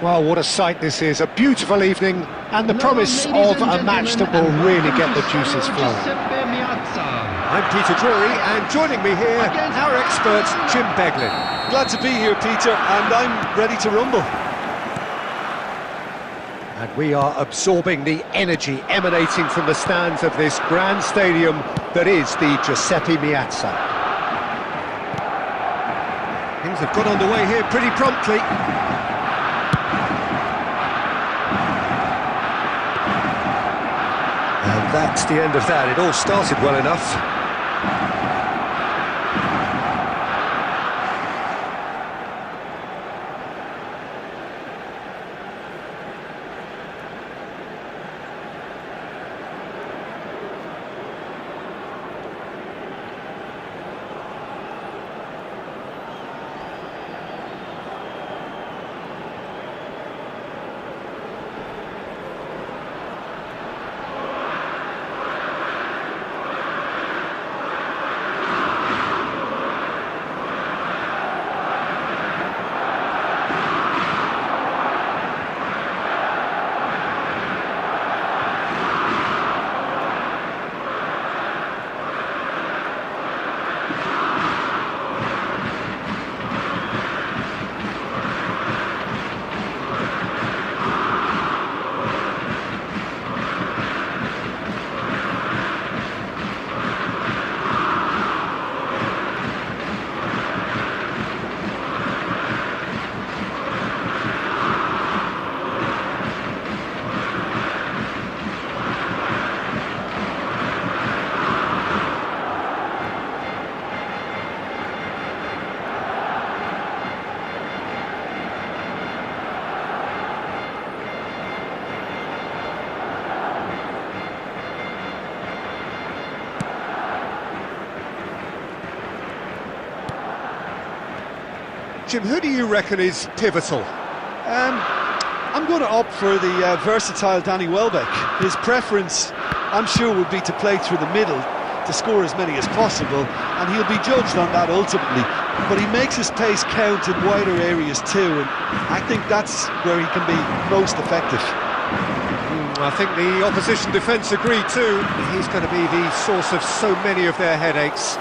Well, what a sight this is, a beautiful evening, and the promise of a match that will really get the juices flowing. I'm Peter Drury, and joining me here, our expert, Jim Beglin. Glad to be here, Peter, and I'm ready to rumble. And we are absorbing the energy emanating from the stands of this grand stadium that is the Giuseppe Meazza. Things have got underway here pretty promptly. And that's the end of that. It all started well enough. Jim, who do you reckon is pivotal? I'm going to opt for the versatile Danny Welbeck. His preference, I'm sure, would be to play through the middle to score as many as possible, and he'll be judged on that ultimately. But he makes his pace count in wider areas too, and I think that's where he can be most effective. I think the opposition defence agree too. He's going to be the source of so many of their headaches.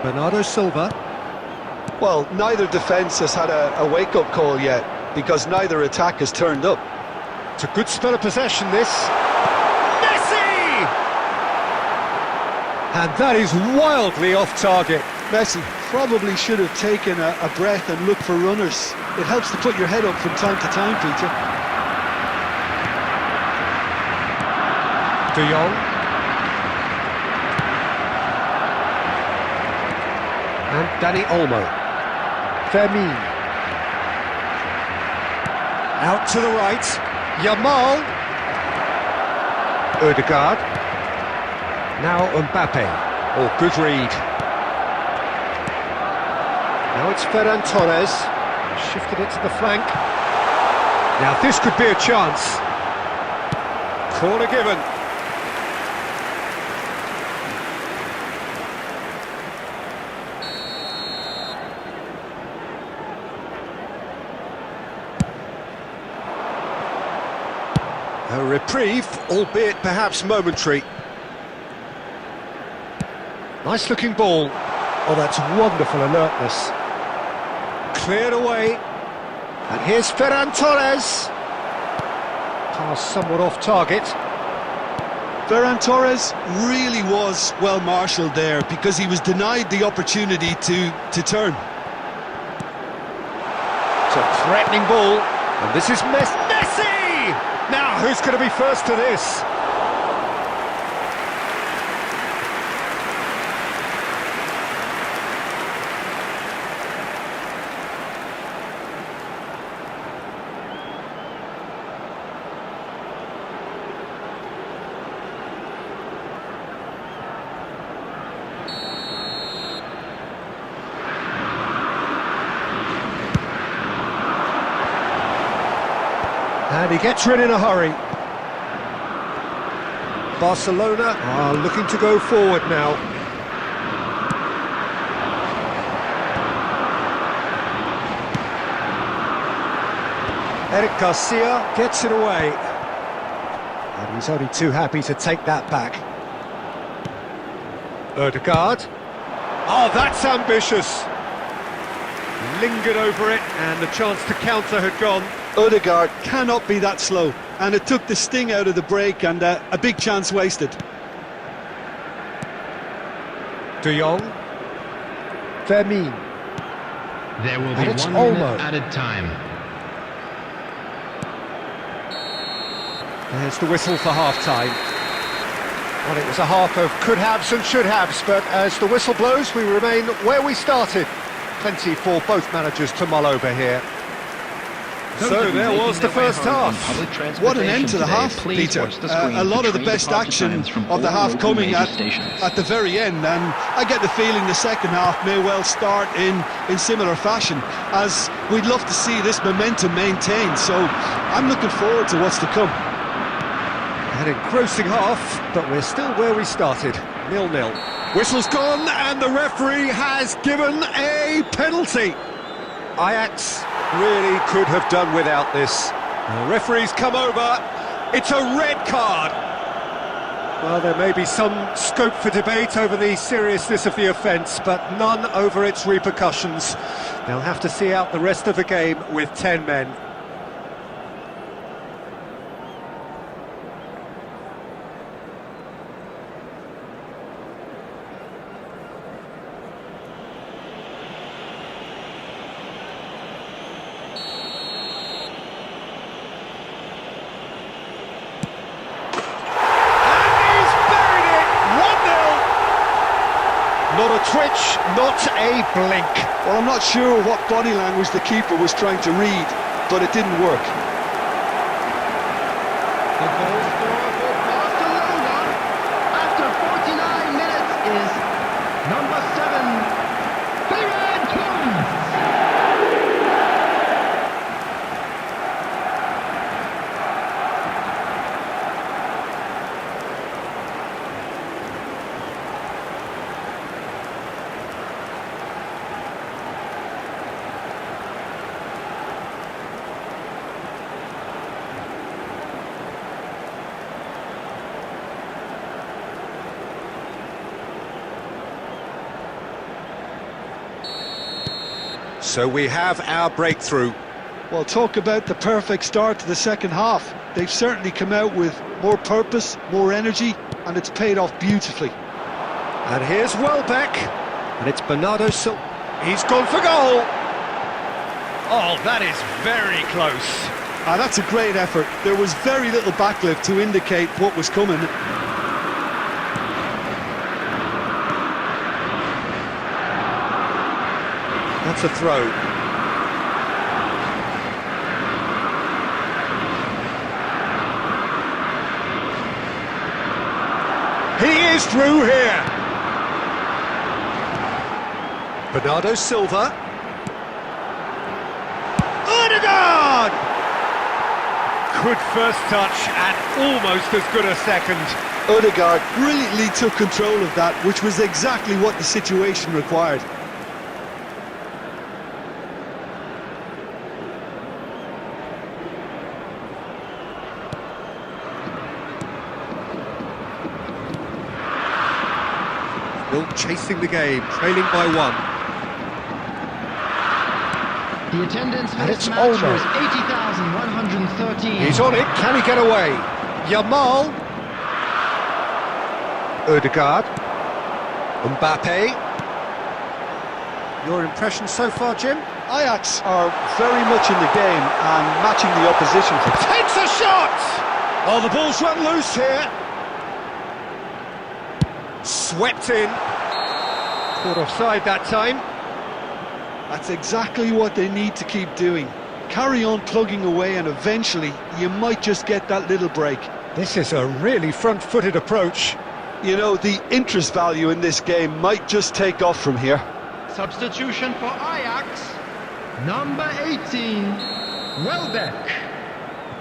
Bernardo Silva. Well, neither defence has had a wake-up call yet, because neither attack has turned up. It's a good spell of possession, this. Messi! And that is wildly off target. Messi probably should have taken a breath and looked for runners. It helps to put your head up from time to time, Peter. De Jong. And Dani Olmo. Fermin. Out to the right. Yamal. Ødegaard. Now Mbappe. Oh, good read. Now it's Ferran Torres. Shifted it to the flank. Now this could be a chance. Corner given. A reprieve, albeit perhaps momentary. Nice looking ball. Oh, that's wonderful alertness. Cleared away. And here's Ferran Torres. Pass somewhat off target. Ferran Torres really was well marshalled there, because he was denied the opportunity to turn. It's a threatening ball. And this is Messi. Messi! Now, who's going to be first to this? And he gets rid in a hurry. Barcelona are looking to go forward now. Eric Garcia gets it away. And he's only too happy to take that back. Odegaard. Oh, that's ambitious. Lingered over it, and the chance to counter had gone. Odegaard cannot be that slow, and it took the sting out of the break, and a big chance wasted. De Jong. Vermin. There will And be it's 1 Olmo. minute added time. There's the whistle for half-time. Well, it was a half of could-haves and should-haves, but as the whistle blows, we remain where we started. Plenty for both managers to mull over here. So there was the first half. What an end to the half, Peter. A lot of the best action of the half coming at the very end, and I get the feeling the second half may well start in similar fashion, as we'd love to see this momentum maintained, so I'm looking forward to what's to come. An engrossing half, but we're still where we started, 0-0. Whistle's gone, and the referee has given a penalty. Ajax really could have done without this. The referee's come over. It's a red card. Well, there may be some scope for debate over the seriousness of the offence, but none over its repercussions. They'll have to see out the rest of the game with 10 men. Not a twitch, not a blink. Well, I'm not sure what body language the keeper was trying to read, but it didn't work. The goal scorer for Barcelona after 49 minutes is number 7, Ferran Torres. So we have our breakthrough. Well, talk about the perfect start to the second half. They've certainly come out with more purpose, more energy, and it's paid off beautifully. And here's Welbeck, and it's Bernardo Silva. He's gone for goal. Oh, that is very close. That's a great effort. There was very little backlift to indicate what was coming. That's a throw. He is through here. Bernardo Silva. Odegaard! Good first touch and almost as good a second. Odegaard brilliantly took control of that, which was exactly what the situation required. Still chasing the game, trailing by 1. The attendance for And this it's match Olmo. was 80,113. He's on it, can he get away? Yamal. Odegaard. Mbappe. Your impression so far, Jim? Ajax are very much in the game and matching the opposition. Takes a shot! Oh, the ball's run loose here. Swept in. Caught offside that time. That's exactly what they need to keep doing. Carry on plugging away and eventually you might just get that little break. This is a really front-footed approach. You know, the interest value in this game might just take off from here. Substitution for Ajax, number 18, Welbeck.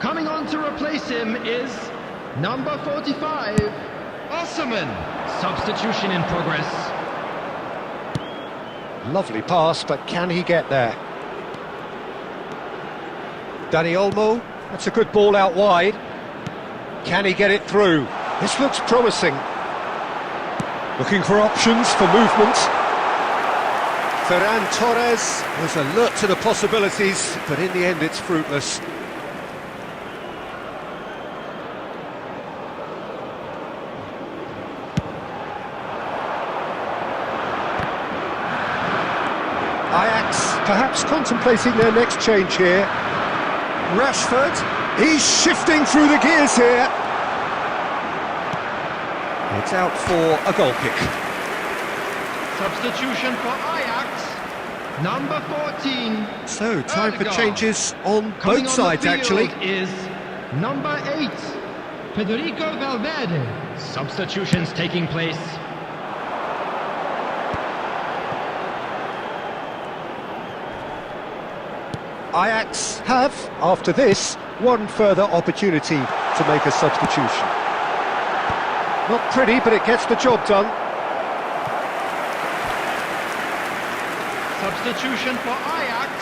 Coming on to replace him is number 45, Osman. Substitution in progress. Lovely pass, but can he get there? Dani Olmo, that's a good ball out wide. Can he get it through? This looks promising. Looking for options for movement. Ferran Torres was alert to the possibilities, but in the end it's fruitless. Ajax perhaps contemplating their next change here. Rashford, he's shifting through the gears here. It's out for a goal kick. Substitution for Ajax, number 14. So, time for Odegaard. changes on Coming both on sides, the field actually. is number 8, Federico Valverde. Substitutions taking place. Ajax have, after this, one further opportunity to make a substitution. Not pretty, but it gets the job done. Substitution for Ajax,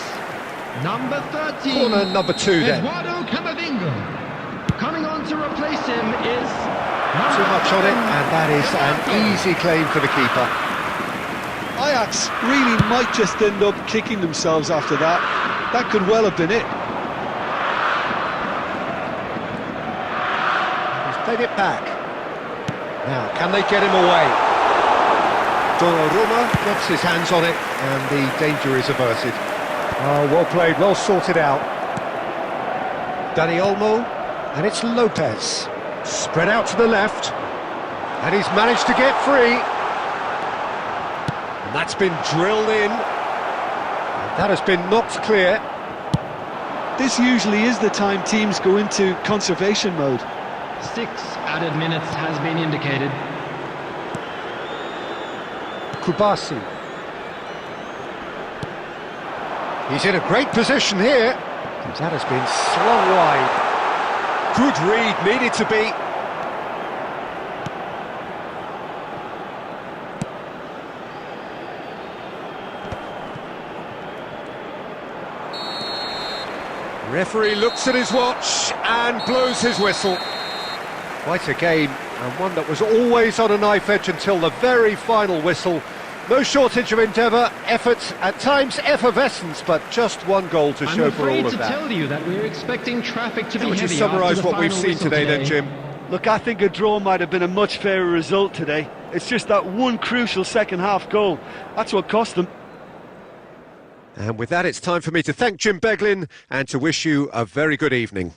number 13. Corner number 2 then. Eduardo Camavinga. Coming on to replace him is Too much on it, and that is an easy claim for the keeper. Ajax really might just end up kicking themselves after that. That could well have been it. He's played it back. Now, can they get him away? Donnarumma gets his hands on it, and the danger is averted. Oh, well played, well sorted out. Dani Olmo, and it's Lopez. Spread out to the left, and he's managed to get free. And that's been drilled in. And that has been knocked clear. This usually is the time teams go into conservation mode. 6 added minutes has been indicated. Kubasi. He's in a great position here. And that has been slung wide. Good read, needed to be. Referee looks at his watch and blows his whistle. Quite a game, and one that was always on a knife edge until the very final whistle. No shortage of endeavour, effort, at times effervescence, but just one goal to show for all of to that. tell you that we're expecting traffic to How be would you heavy summarise after the what we've final seen whistle today then, Jim? Look, I think a draw might have been a much fairer result today. It's just that one crucial second half goal. That's what cost them. And with that, it's time for me to thank Jim Beglin and to wish you a very good evening.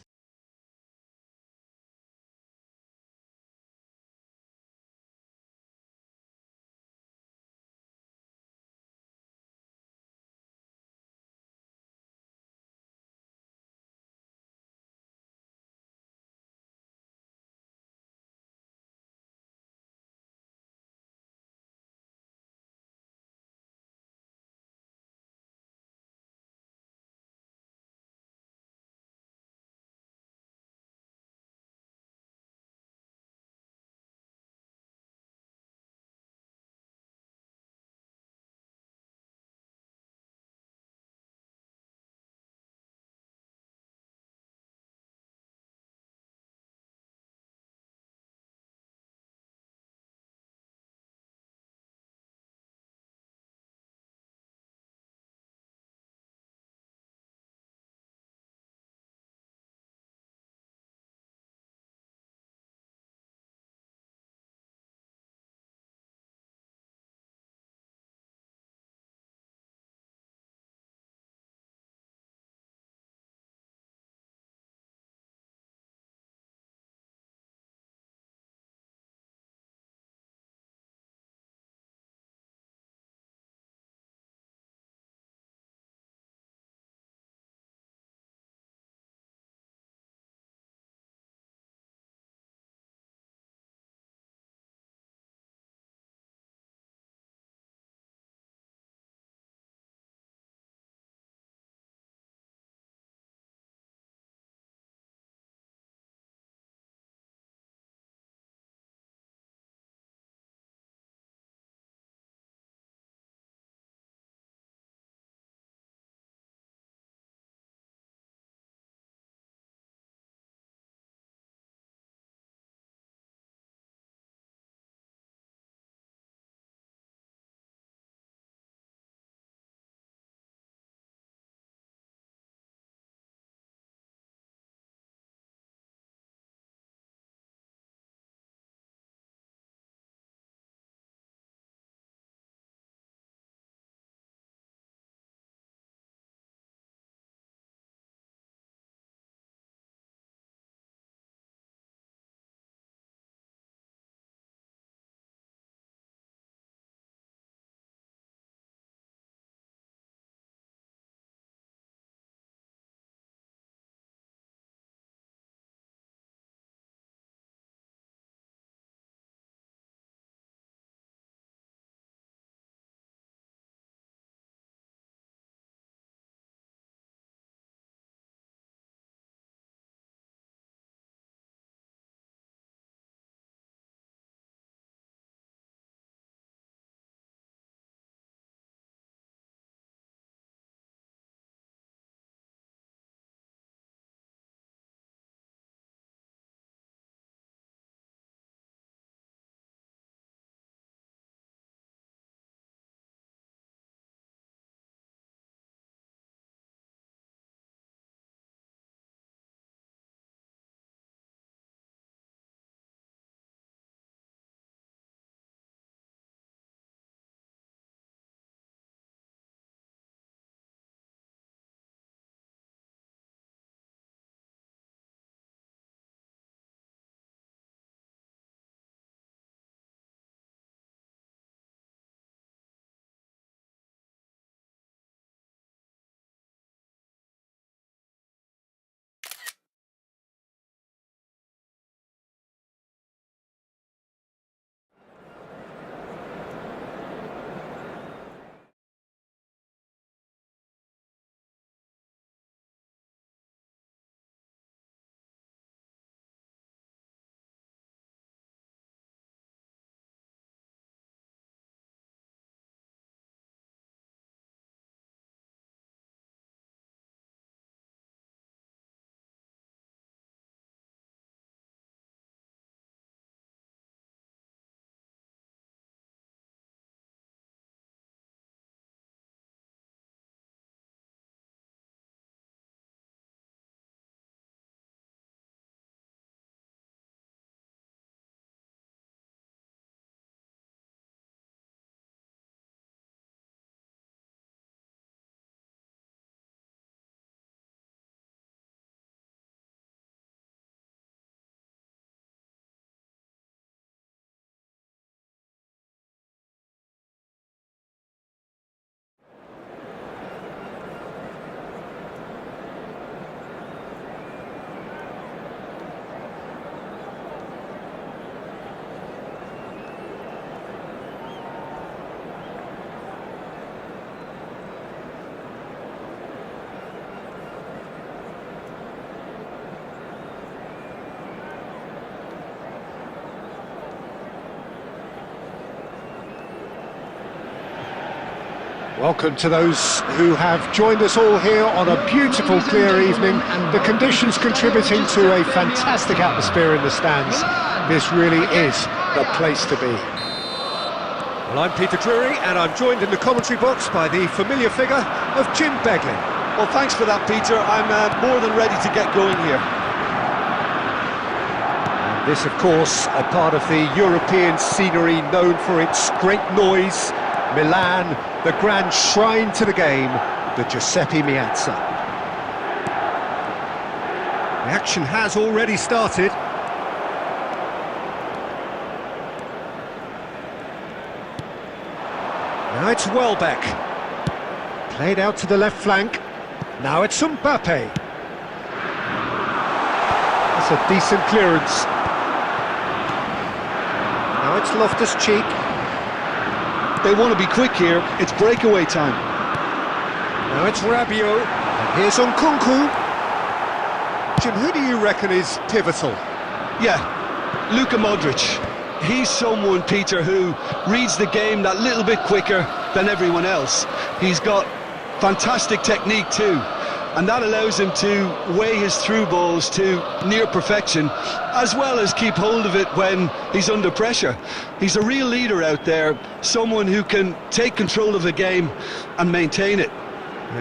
Welcome to those who have joined us all here on a beautiful, clear evening. The conditions contributing to a fantastic atmosphere in the stands. This really is the place to be. Well, I'm Peter Drury, and I'm joined in the commentary box by the familiar figure of Jim Beglin. Well, thanks for that, Peter. I'm more than ready to get going here. And this, of course, a part of the European scenery known for its great noise. Milan, the grand shrine to the game, the Giuseppe Meazza. The action has already started. Now it's Welbeck. Played out to the left flank. Now it's Mbappe. That's a decent clearance. Now it's Loftus-Cheek. They want to be quick here. It's breakaway time. Now it's Rabiot. And here's Nkunku. Jim, who do you reckon is pivotal? Yeah, Luka Modric. He's someone, Peter, who reads the game that little bit quicker than everyone else. He's got fantastic technique too, and that allows him to weigh his through balls to near perfection, as well as keep hold of it when he's under pressure. He's a real leader out there, someone who can take control of the game and maintain it.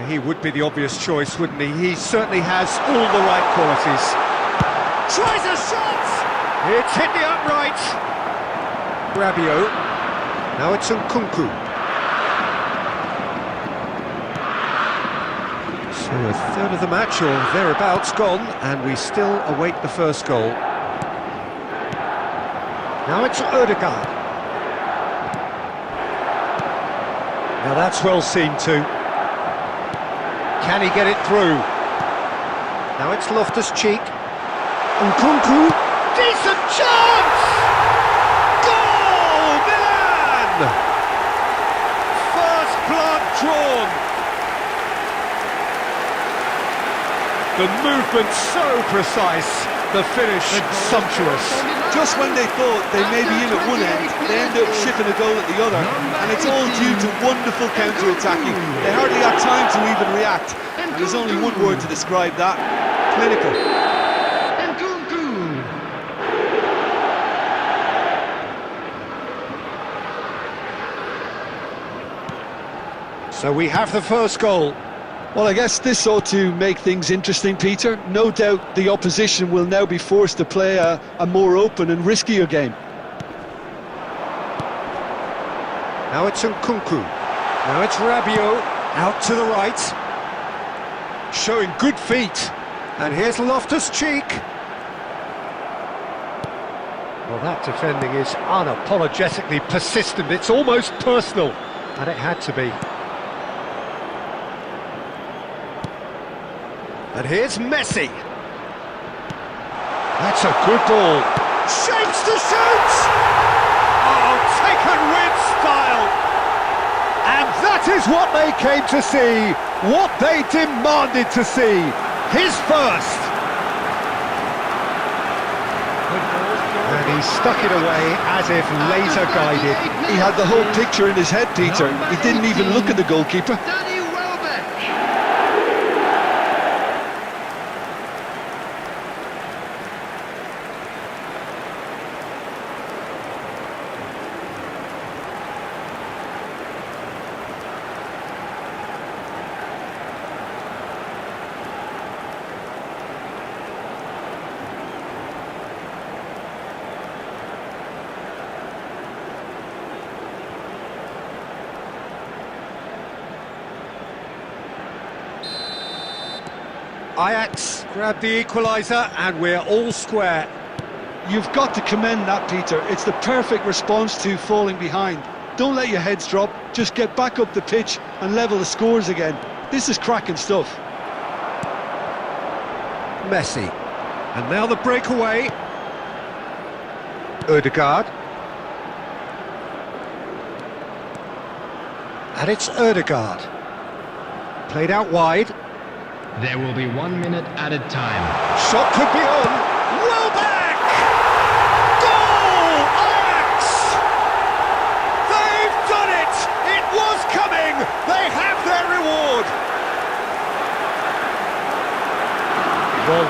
He would be the obvious choice, wouldn't he? He certainly has all the right qualities. Tries a shot! It's hit the upright. Rabiot. Now it's Nkunku. So a third of the match, or thereabouts, gone, and we still await the first goal. Now it's Odegaard. Now that's well seen too. Can he get it through? Now it's Loftus-Cheek. Nkunku. Decent chance! Goal! Milan! First blood drawn. The movement so precise, the finish sumptuous. Just when they thought they may be in at one end, they end up shipping a goal at the other, and it's all due to wonderful counter-attacking. They hardly had time to even react, and there's only one word to describe that: clinical. So we have the first goal. Well, I guess this ought to make things interesting, Peter. No doubt the opposition will now be forced to play a more open and riskier game. Now it's Nkunku. Now it's Rabiot, out to the right. Showing good feet. And here's Loftus-Cheek. Well, that defending is unapologetically persistent. It's almost personal. And it had to be. And here's Messi. That's a good ball. Shapes to shoot! Oh, taken with style! And that is what they came to see, what they demanded to see. His first. And he stuck it away as if laser guided. He had the whole picture in his head, Peter. He didn't even look at the goalkeeper. Ajax grab the equaliser and we're all square. You've got to commend that, Peter. It's the perfect response to falling behind. Don't let your heads drop, just get back up the pitch and level the scores again. This is cracking stuff. Messi. And now the breakaway. Odegaard. And it's Odegaard. Played out wide. There will be 1 minute added time. Shot could be on. Welbeck! Goal! Ajax! They've done it! It was coming! They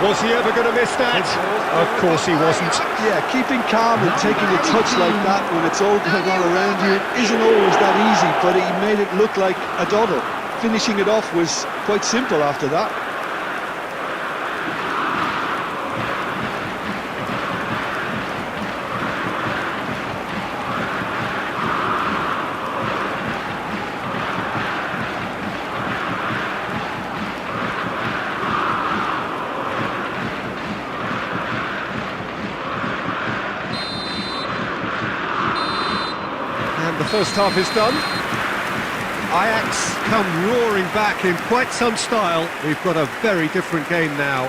Was he ever going to miss that? Of course he wasn't. Yeah, keeping calm and taking a touch like that when it's all going on around you isn't always that easy, but he made it look like a doddle. Finishing it off was quite simple after that. The first half is done. Ajax come roaring back in quite some style. We've got a very different game now.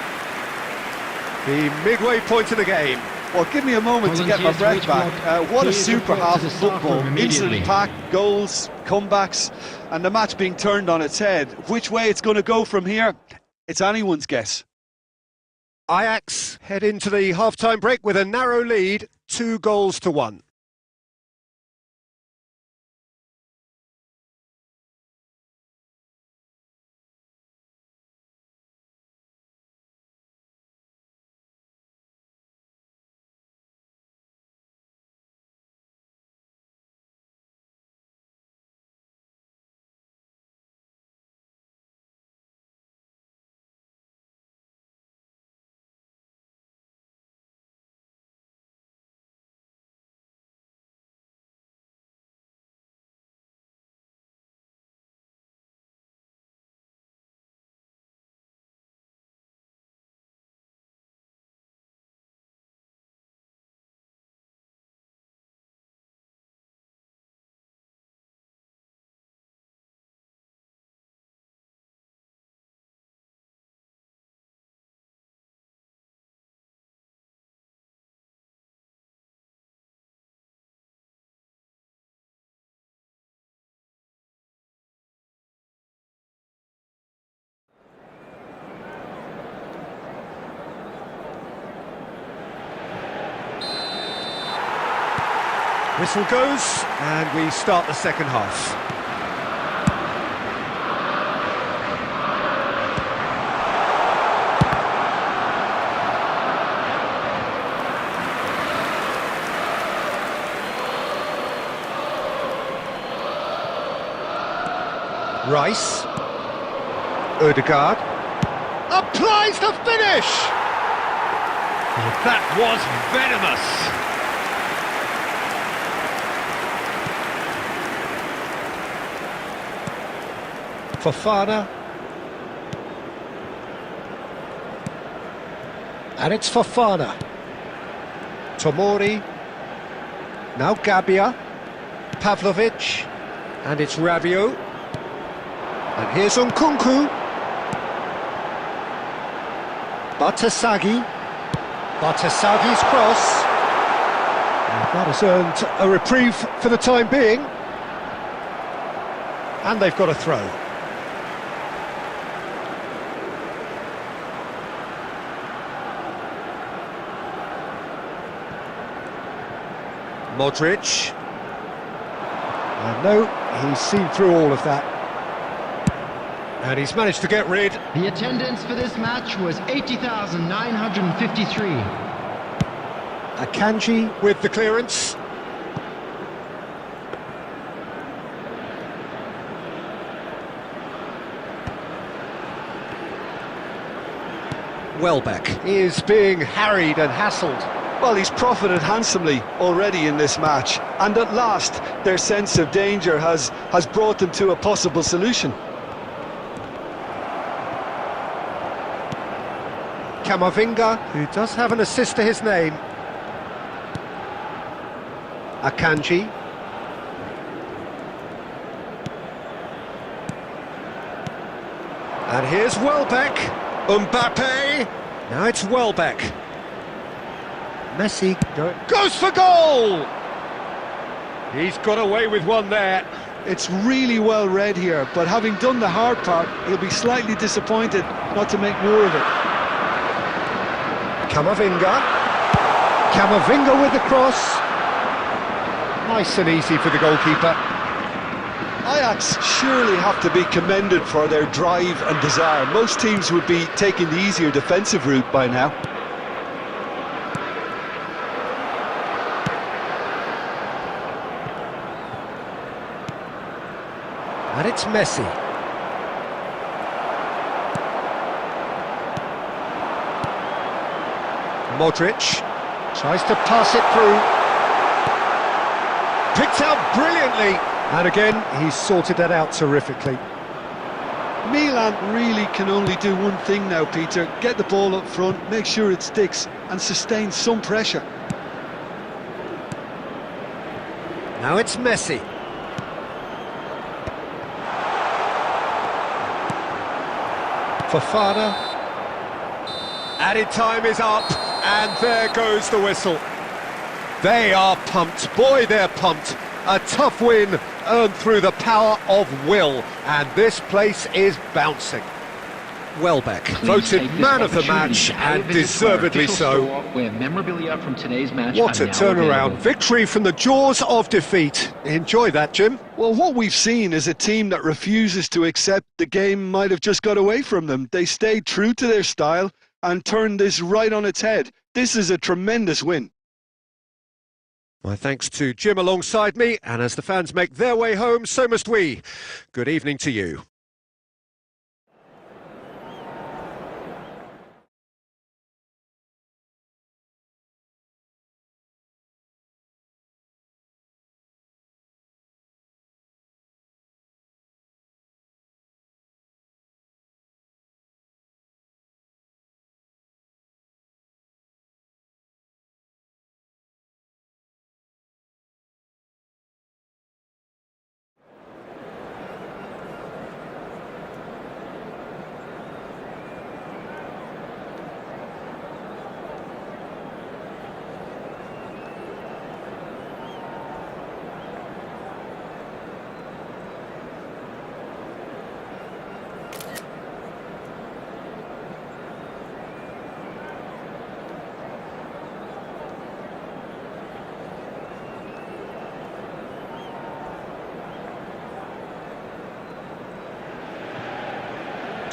The midway point of the game. Well, give me a moment to get my breath back. What a super half of football. Instant pack, goals, comebacks, and the match being turned on its head. Which way it's going to go from here, it's anyone's guess. Ajax head into the half-time break with a narrow lead, 2-1. Whistle goes, and we start the second half. Rice. Odegaard. Applies the finish! That was venomous! Fofana, and it's Fofana. Tomori, now Gabbia, Pavlovic, and it's Rabiot. And here's Nkunku. Batasagi's cross. And that has earned a reprieve for the time being. And they've got a throw. Modric. And no, he's seen through all of that. And he's managed to get rid. The attendance for this match was 80,953. Akanji with the clearance. Welbeck is being harried and hassled. Well, he's profited handsomely already in this match, and at last their sense of danger has brought them to a possible solution. Camavinga, who does have an assist to his name. Akanji. And here's Welbeck. Mbappe. Now it's Welbeck. Messi goes for goal! He's got away with one there. It's really well read here, but having done the hard part, he'll be slightly disappointed not to make more of it. Camavinga with the cross. Nice and easy for the goalkeeper. Ajax surely have to be commended for their drive and desire. Most teams would be taking the easier defensive route by now. And it's Messi. Modric tries to pass it through. Picked out brilliantly. And again, he's sorted that out terrifically. Milan really can only do one thing now, Peter. Get the ball up front, make sure it sticks, and sustain some pressure. Now it's Messi. Fofana. Added time is up, and there goes the whistle. They are pumped. Boy, they're pumped. A tough win earned through the power of will, and this place is bouncing. Welbeck voted man of the match, and deservedly so. Where memorabilia from today's match What a turnaround. Victory from the jaws of defeat. Enjoy that, Jim. Well, what we've seen is a team that refuses to accept the game might have just got away from them. They stayed true to their style and turned this right on its head. This is a tremendous win. My thanks to Jim alongside me, and as the fans make their way home, so must we. Good evening to you.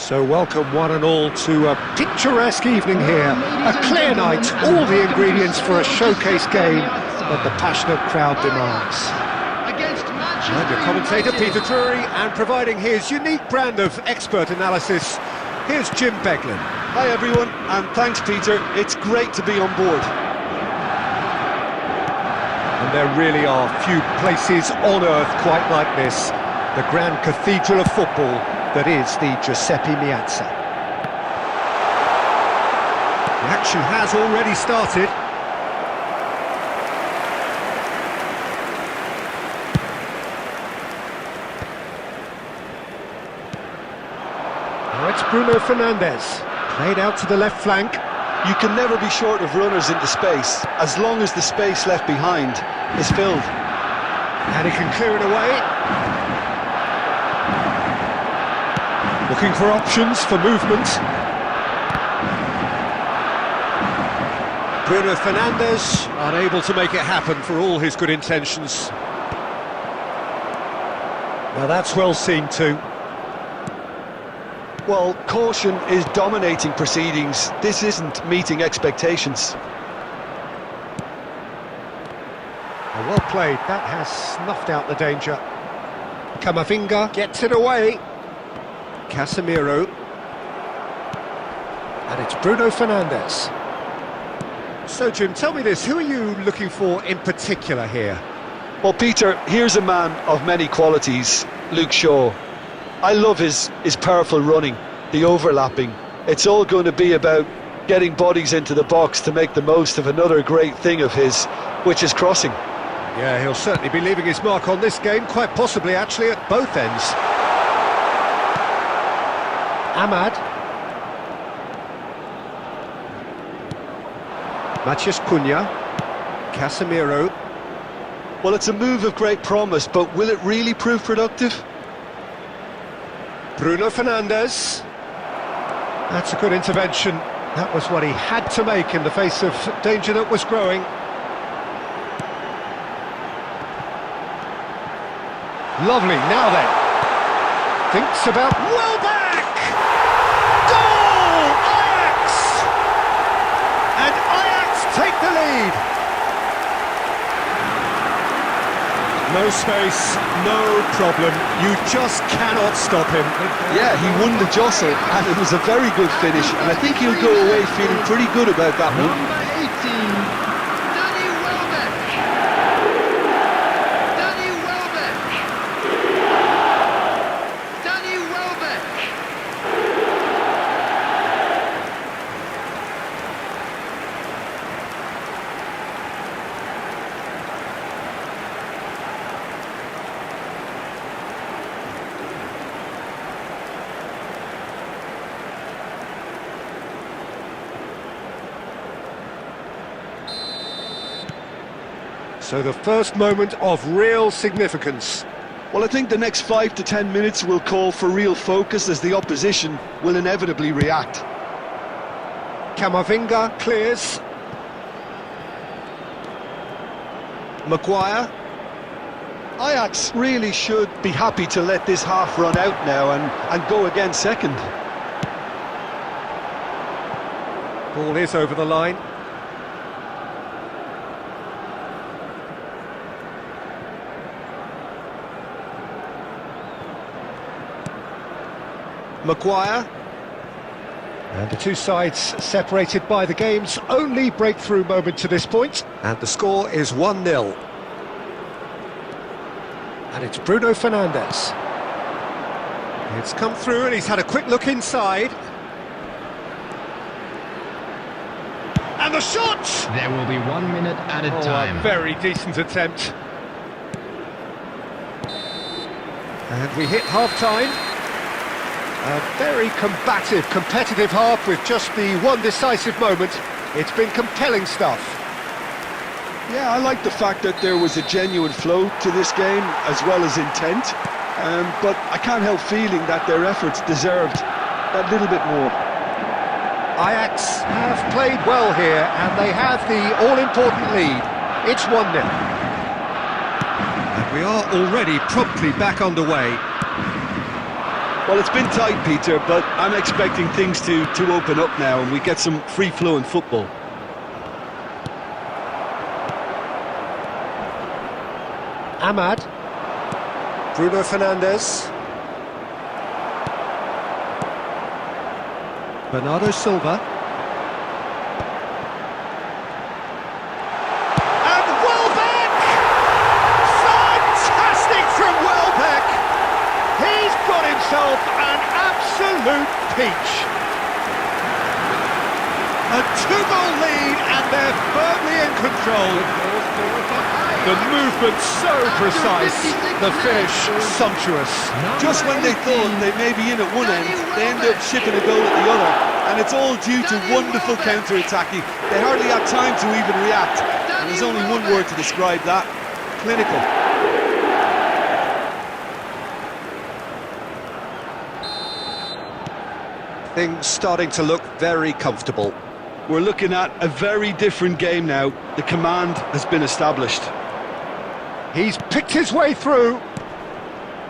So welcome one and all to a picturesque evening here. A clear night, all the ingredients for a showcase game that the passionate crowd demands. I'm your commentator Peter Drury, and providing his unique brand of expert analysis, here's Jim Beglin. Hi everyone, and thanks Peter, it's great to be on board. And there really are few places on earth quite like this, the grand cathedral of football that is the Giuseppe Meazza. The action has already started. Now it's Bruno Fernandes, played out to the left flank. You can never be short of runners into space, as long as the space left behind is filled. And he can clear it away. Looking for options for movement. Bruno Fernandes unable to make it happen for all his good intentions. Now that's well seen too. Well, caution is dominating proceedings. This isn't meeting expectations. Well played, that has snuffed out the danger. Camavinga gets it away. Casemiro. And it's Bruno Fernandes. So Jim, tell me this, who are you looking for in particular here? Well, Peter, here's a man of many qualities, Luke Shaw. I love his powerful running, the overlapping. It's all going to be about getting bodies into the box to make the most of another great thing of his, which is crossing. Yeah, he'll certainly be leaving his mark on this game, quite possibly actually at both ends. Ahmad. Matheus Cunha. Casemiro. Well, it's a move of great promise, but will it really prove productive? Bruno Fernandes. That's a good intervention. That was what he had to make in the face of danger that was growing. Lovely, now then. Thinks about... Welbeck! Goal! Ajax! And Ajax take the lead. No space, no problem. You just cannot stop him. Yeah, he won the jostle, and it was a very good finish, and I think he'll go away feeling pretty good about that one. Number 18, Danny Welbeck. Danny Welbeck. Danny Welbeck. So the first moment of real significance. Well, I think the next 5 to 10 minutes will call for real focus as the opposition will inevitably react. Camavinga clears. Maguire. Ajax really should be happy to let this half run out now and go again second. Ball is over the line. Maguire. And the two sides separated by the game's only breakthrough moment to this point. And the score is 1-0. And it's Bruno Fernandes. It's come through and he's had a quick look inside. And the shot! There will be 1 minute added A time. very decent attempt. And we hit half-time. A very combative, competitive half with just the one decisive moment. It's been compelling stuff. Yeah, I like the fact that there was a genuine flow to this game as well as intent, but I can't help feeling that their efforts deserved that little bit more. Ajax have played well here and they have the all-important lead. It's 1-0. And we are already promptly back underway. Well, it's been tight, Peter, but I'm expecting things to open up now and we get some free-flowing football. Ahmad. Bruno Fernandes. Bernardo Silva. And Welbeck! Fantastic from Welbeck! He's got himself an absolute peach. A two-goal lead and they're firmly in control. The movement so precise, the finish sumptuous. Just when they thought they may be in at one end, they end up shipping a goal at the other, and it's all due to wonderful counter-attacking. They hardly had time to even react, and there's only one word to describe that: clinical. Things starting to look very comfortable. We're looking at a very different game now. The command has been established. He's picked his way through.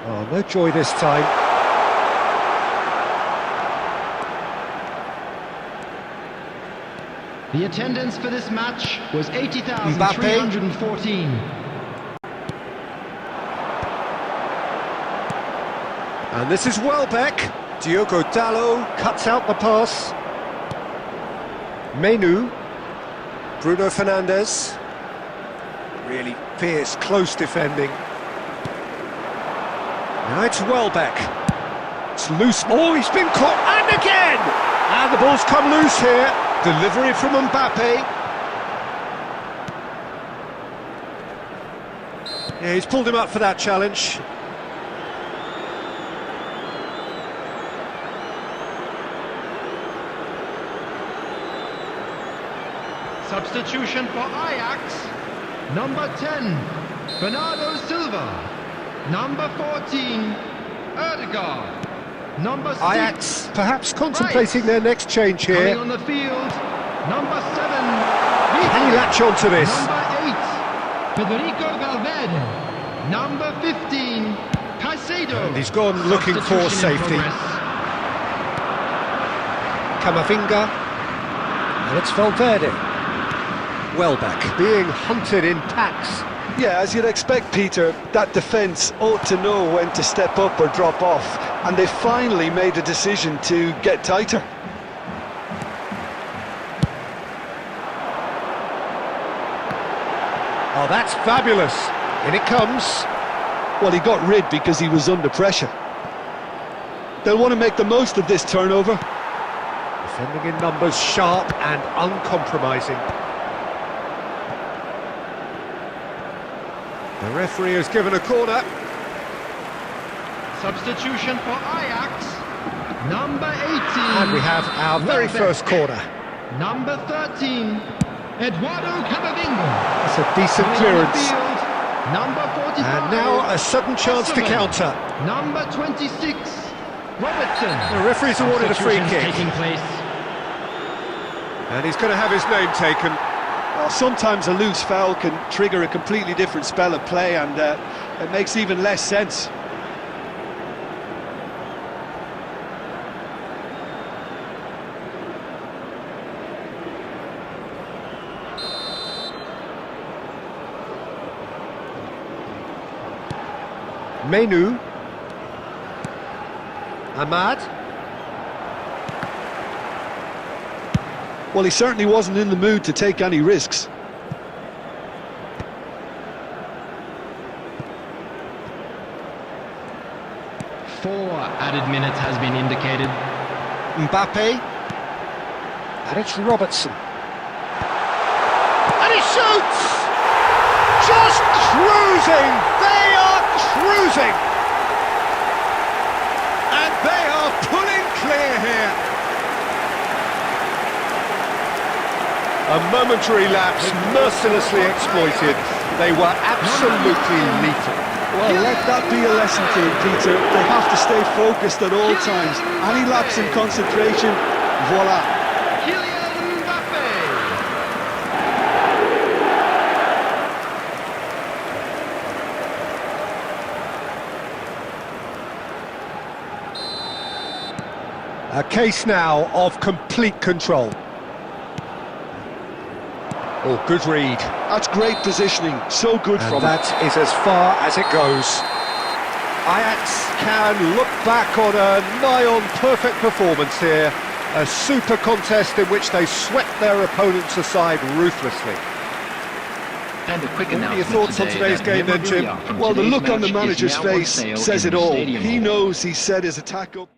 Oh, no joy this time. The attendance for this match was 80,314. And this is Welbeck. Diogo Dalot cuts out the pass. Menu. Bruno Fernandes. Really fierce, close defending. Now it's Welbeck. It's loose. Oh, he's been caught, and again! And the ball's come loose here. Delivery from Mbappe. Yeah, he's pulled him up for that challenge. Substitution for Ajax. Number 10, Bernardo Silva. Number 14, Ødegaard. Number 6, Ajax perhaps contemplating their next change here. coming on the field. Number 7, Can he latch on to this? Number 8, Federico Valverde. Number 15, Caicedo. And he's gone looking for Substitution in safety. progress. Camavinga. And it's Valverde. Welbeck being hunted in packs. Yeah, as you'd expect, Peter, that defence ought to know when to step up or drop off, and they finally made a decision to get tighter. Oh, that's fabulous. In it comes. Well, he got rid because he was under pressure. They'll want to make the most of this turnover. Defending in numbers, sharp and uncompromising. The referee has given a corner. Substitution for Ajax. Number 18. And we have our very Welbeck. first corner. Number 13, Eduardo Camavinga. It's a decent Coming on the clearance. field, Number 45. And now a sudden chance to counter. Number 26, Robertson. The referee's awarded a free Substitutions kick. taking place. And he's going to have his name taken. Well, sometimes a loose foul can trigger a completely different spell of play, and it makes even less sense. Menu. Ahmad. Well, he certainly wasn't in the mood to take any risks. Four added minutes has been indicated. Mbappe. And it's Robertson. And he shoots! Just cruising! They are cruising! And they are pulling clear here. A momentary lapse, mercilessly exploited. They were absolutely lethal. Well, let that be a lesson to them, Peter. They have to stay focused at all times. Any lapse in concentration, voila. Kylian Mbappe. A case now of complete control. Oh, good read. That's great positioning. So good And from him. that is as far as it goes. Ajax can look back on a nigh-on perfect performance here. A super contest in which they swept their opponents aside ruthlessly. And a quick What are your announcement thoughts on today today's that game then, Jim? memorabilia from Well, the today's look on the match is manager's now on face sale says in it the all. stadium He hall. knows he set his attack up.